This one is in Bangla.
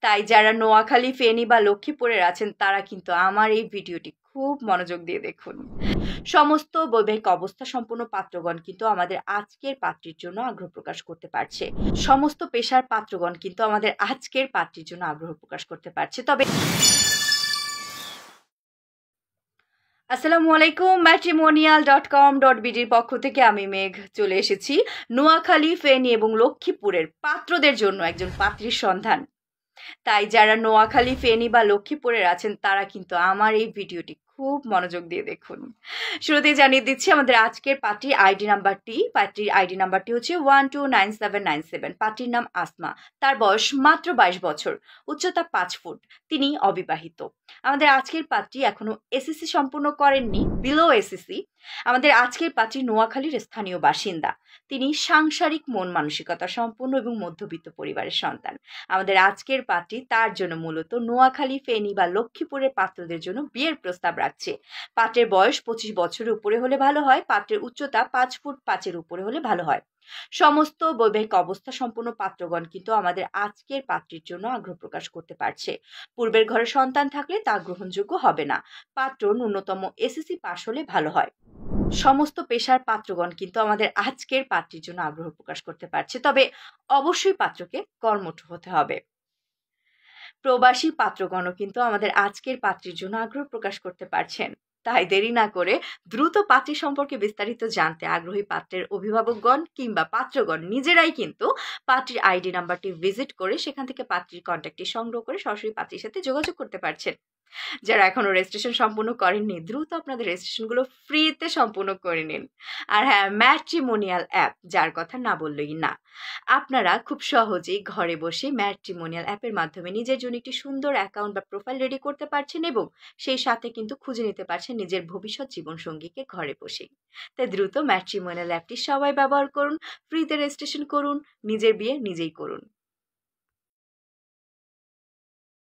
তাই যারা নোয়াখালী, ফেনী বা লক্ষ্মীপুরের আছেন তারা কিন্তু আমার এই ভিডিওটি খুব মনোযোগ দিয়ে দেখুন। সমস্ত বৈবাহিক অবস্থা সম্পন্ন পাত্রগণ কিন্তু আমাদের আজকের পাত্রীর জন্য আগ্রহ প্রকাশ করতে পারছে। সমস্ত পেশার পাত্রগণ কিন্তু আমাদের আজকের পাত্রীর জন্য আগ্রহ প্রকাশ করতে পারছে। তবে আসসালামু আলাইকুম, matrimonial.com.bd পক্ষ থেকে আমি মেঘ চলে এসেছি নোয়াখালী, ফেনী এবং লক্ষ্মীপুরের পাত্রদের জন্য একজন পাত্রীর সন্ধান। তাই যারা নোয়াখালী, ফেনী বা লক্ষ্মীপুরের আছেন তারা কিন্তু আমার এই ভিডিওটি খুব মনোযোগ দিয়ে দেখুন। শুরুতেই জানিয়ে দিচ্ছি আমাদের আজকের পাত্রীর আইডি নাম্বারটি হচ্ছে 129797। পাত্রীর নাম আসমা। তার বয়স মাত্র 22 বছর, উচ্চতা 5 ফুট। তিনি অবিবাহিত। আমাদের আজকের পাত্রী এখনো এসএসসি সম্পূর্ণ করেননি, বিলো এসএসসি। আমাদের আজকের পাত্রী নোয়াখালীর স্থানীয় বাসিন্দা। তিনি সাংসারিক মন মানসিকতা সম্পন্ন এবং মধ্যবিত্ত পরিবারের সন্তান। আমাদের আজকের পাত্রী তার জন্য মূলত নোয়াখালী, ফেনী বা লক্ষ্মীপুরের পাত্রদের জন্য বিয়ের প্রস্তাব রাখছে। পাত্রের বয়স 25 বছরের উপরে হলে ভালো হয়। পাত্রের উচ্চতা 5 ফুট 5 উপরে হলে ভালো হয়। সমস্ত বৈবাহিক অবস্থা সম্পন্ন পাত্রগণ কিন্তু আমাদের আজকের পাত্রীর জন্য আগ্রহ প্রকাশ করতে পারছে। পূর্বের ঘরে সন্তান থাকলে তা গ্রহণযোগ্য হবে না। পাত্র ন্যূনতম এসএসসি পাশ হলে ভালো হয়। সমস্ত পেশার পাত্রগণ কিন্তু আমাদের আজকের পাত্রীর জন্য আগ্রহ প্রকাশ করতে পারছে। তবে অবশ্যই পাত্রকে কর্মঠ হতে হবে। প্রবাসী পাত্রগণও কিন্তু আমাদের আজকের পাত্রীর জন্য আগ্রহ প্রকাশ করতে পারছেন। তাই দেরি না করে দ্রুত পাত্রী সম্পর্কে বিস্তারিত জানতে আগ্রহী পাত্রের অভিভাবকগণ কিংবা পাত্রগণ নিজেরাই কিন্তু পাত্রীর আইডি নাম্বারটি ভিজিট করে সেখান থেকে পাত্রীর কন্ট্যাক্টটি সংগ্রহ করে সরাসরি পাত্রীর সাথে যোগাযোগ করতে পারছেন। যারা এখনো রেজিস্ট্রেশন সম্পূর্ণ করেননি দ্রুত আপনাদের রেজিস্ট্রেশনগুলো ফ্রিতে সম্পূর্ণ করে নিন। আর হ্যাঁ, ম্যাট্রিমোনিয়াল অ্যাপ যার কথা না বললেই না। আপনারা খুব সহজেই ঘরে বসে ম্যাট্রিমোনিয়াল অ্যাপের মাধ্যমে নিজের জন্য একটি সুন্দর অ্যাকাউন্ট বা প্রোফাইল রেডি করতে পারছেন এবং সেই সাথে কিন্তু খুঁজে নিতে পারছেন নিজের ভবিষ্যৎ জীবনসঙ্গীকে ঘরে বসেই। তাই দ্রুত ম্যাট্রিমোনিয়াল অ্যাপটি সবাই ব্যবহার করুন, ফ্রিতে রেজিস্ট্রেশন করুন, নিজের বিয়ে নিজেই করুন।